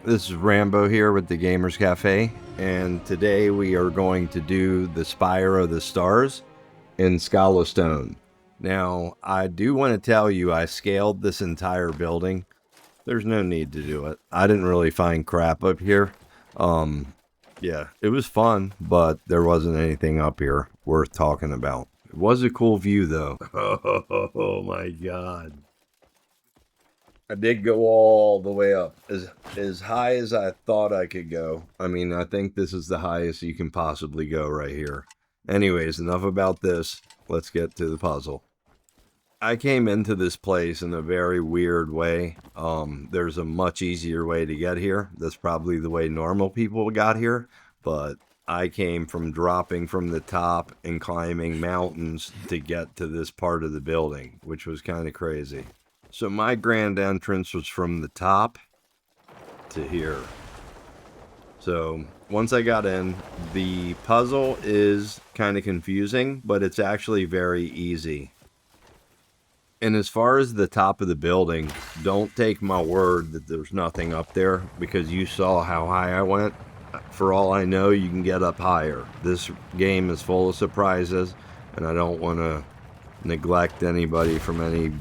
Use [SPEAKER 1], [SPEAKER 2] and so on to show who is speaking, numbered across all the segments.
[SPEAKER 1] This is Rambo here with the Gamers Cafe, and today we are going to do the Spire of the Stars in Scholastone. Now, I do want to tell you I scaled this entire building. There's no need to do it. I didn't really find crap up here. Yeah, it was fun, but there wasn't anything up here worth talking about. It was a cool view, though. Oh my god. I did go all the way up, as high as I thought I could go. I mean, I think this is the highest you can possibly go right here. Anyways, enough about this. Let's get to the puzzle. I came into this place in a very weird way. There's a much easier way to get here. That's probably the way normal people got here, but I came from dropping from the top and climbing mountains to get to this part of the building, which was kind of crazy. So my grand entrance was from the top to here. So once I got in, the puzzle is kind of confusing, but it's actually very easy. And as far as the top of the building, don't take my word that there's nothing up there, because you saw how high I went. For all I know, you can get up higher. This game is full of surprises, and I don't want to neglect anybody from any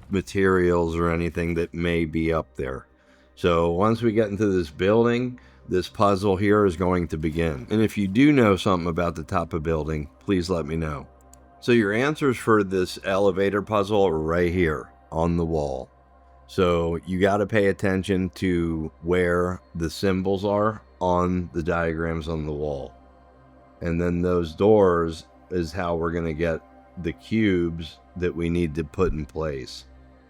[SPEAKER 1] materials or anything that may be up there. So once we get into this building, this puzzle here is going to begin. And if you do know something about the top of building, please let me know. So your answers for this elevator puzzle are right here on the wall. So you got to pay attention to where the symbols are on the diagrams on the wall. And then those doors is how we're going to get the cubes that we need to put in place.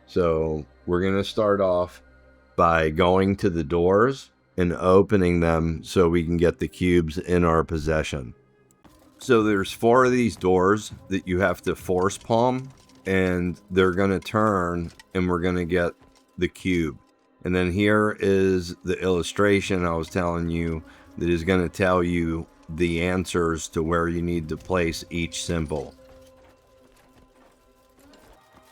[SPEAKER 1] So we're going to start off by going to the doors and opening them so we can get the cubes in our possession. So there's 4 of these doors that you have to force palm, and they're going to turn, and we're going to get the cube. And then here is the illustration I was telling you that is going to tell you the answers to where you need to place each symbol.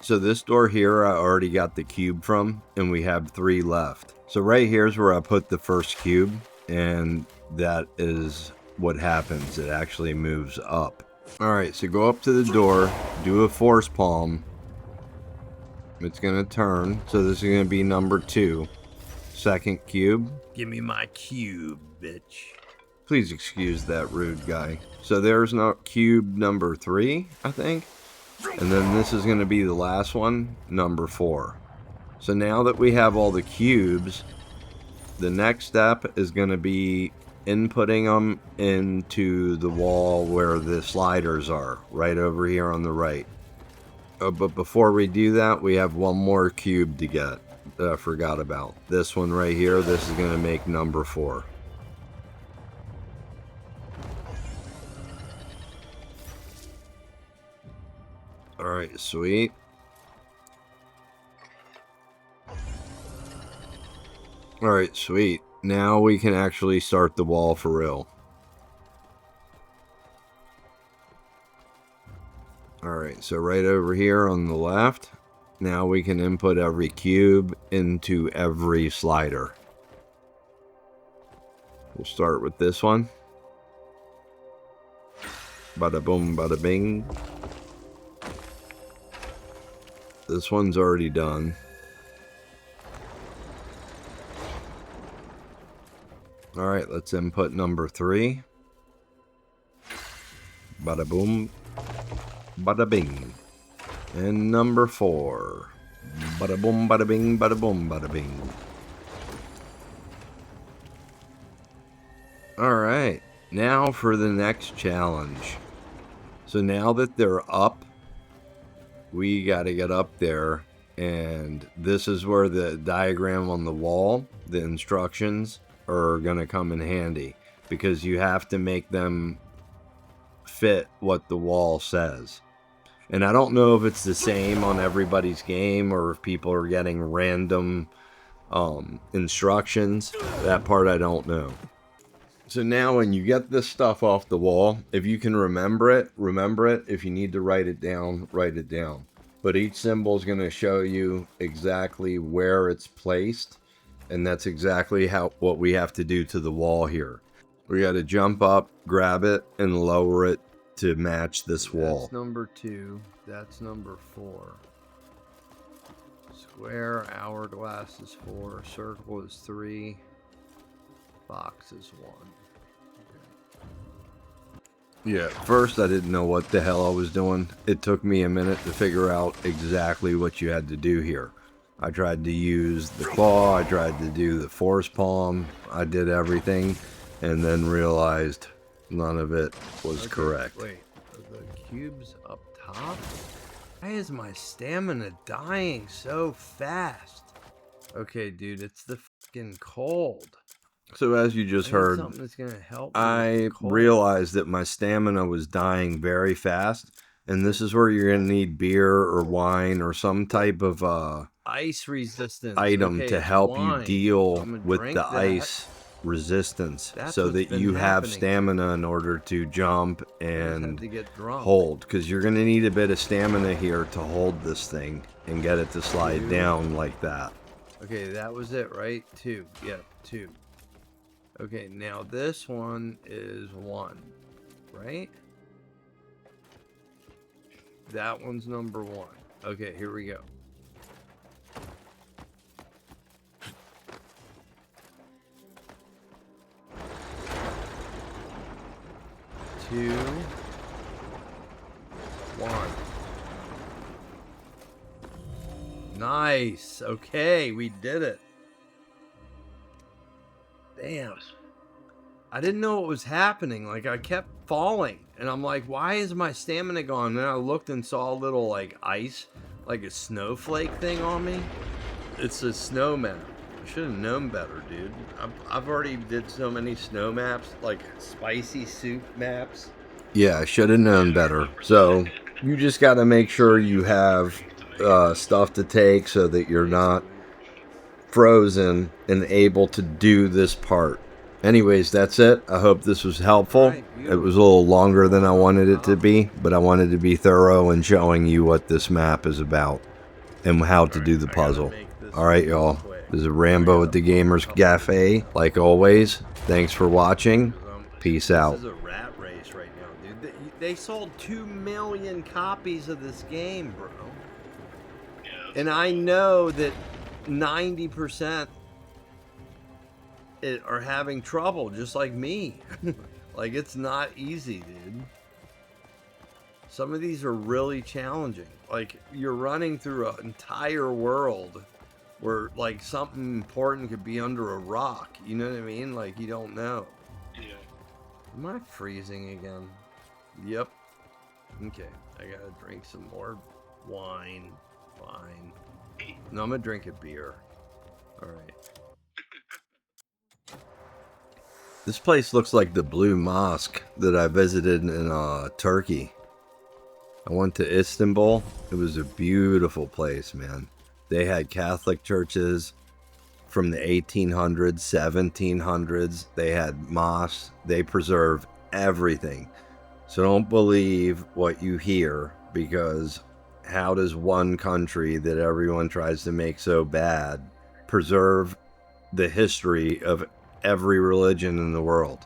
[SPEAKER 1] So this door here, I already got the cube from, and we have 3 left. So right here is where I put the first cube, and that is what happens. It actually moves up. Alright, so go up to the door, do a force palm. It's going to turn, so this is going to be number 2. Second cube. Give me my cube, bitch. Please excuse that rude guy. So there's cube number 3, I think. And then this is going to be the last one, number 4. So now that we have all the cubes, the next step is going to be inputting them into the wall where the sliders are, right over here on the right. But before we do that, we have one more cube to get that I forgot about. This one right here, this is going to make number 4. Alright, sweet. Alright, sweet. Now we can actually start the wall for real. Alright, so right over here on the left, now we can input every cube into every slider. We'll start with this one. Bada boom, bada bing. This one's already done. Alright, let's input number 3. Bada boom, bada bing. And number 4. Bada boom, bada bing, bada boom, bada bing. Alright, now for the next challenge. So now that they're up, we got to get up there, and this is where the diagram on the wall, the instructions, are going to come in handy, because you have to make them fit what the wall says. And I don't know if it's the same on everybody's game or if people are getting random instructions. That part I don't know. So now when you get this stuff off the wall, if you can remember it, remember it. If you need to write it down, write it down. But each symbol is going to show you exactly where it's placed And that's exactly what we have to do to the wall here. We got to jump up, grab it, and lower it to match this wall.
[SPEAKER 2] That's number 2. That's number 4. Square, hourglass is 4. Circle is 3. Box is 1.
[SPEAKER 1] Yeah, first I didn't know what the hell I was doing. It took me a minute to figure out exactly what you had to do here. I tried to use the claw, I tried to do the force palm, I did everything, and then realized none of it was correct.
[SPEAKER 2] Wait, are the cubes up top? Why is my stamina dying so fast? Okay, dude, it's the fucking cold.
[SPEAKER 1] So as you just heard,
[SPEAKER 2] Something that's gonna help me
[SPEAKER 1] I realized that my stamina was dying very fast, and this is where you're gonna need beer or wine or some type of
[SPEAKER 2] ice resistance
[SPEAKER 1] item to help you deal with the ice resistance, so that you have stamina in order to jump and hold, because you're gonna need a bit of stamina here to hold this thing and get it to slide down like that.
[SPEAKER 2] Okay, that was it, right? 2. Yeah, 2. Okay, now this one is 1, right? That one's number 1. Okay, here we go. Two, 1. Nice. Okay, we did it. Damn. I didn't know what was happening. Like, I kept falling. And I'm like, why is my stamina gone? And then I looked and saw a little, like, ice, like a snowflake thing on me. It's a snow map. I should have known better, dude. I've already did so many snow maps, like spicy soup maps.
[SPEAKER 1] Yeah, I should have known better. So, you just got to make sure you have stuff to take so that you're not frozen and able to do this part. Anyways, that's it. I hope this was helpful. It was a little longer than I wanted it to be, but I wanted to be thorough in showing you what this map is about and how to do the puzzle. Alright, y'all. This is Rambo at the Gamers Cafe. Like always, thanks for watching. Peace out.
[SPEAKER 2] This is a rat race right now, dude. They sold 2 million copies of this game, bro. And I know that 90% are having trouble, just like me. Like, it's not easy, dude. Some of these are really challenging. Like, you're running through an entire world where, like, something important could be under a rock. You know what I mean? Like, you don't know.
[SPEAKER 3] Yeah.
[SPEAKER 2] Am I freezing again? Yep. Okay, I gotta drink some more wine. Fine. No, I'm gonna drink a beer. Alright.
[SPEAKER 1] This place looks like the Blue Mosque that I visited in Turkey. I went to Istanbul. It was a beautiful place, man. They had Catholic churches from the 1800s, 1700s. They had mosques. They preserve everything. So don't believe what you hear, because how does one country that everyone tries to make so bad preserve the history of every religion in the world?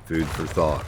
[SPEAKER 1] Food for thought.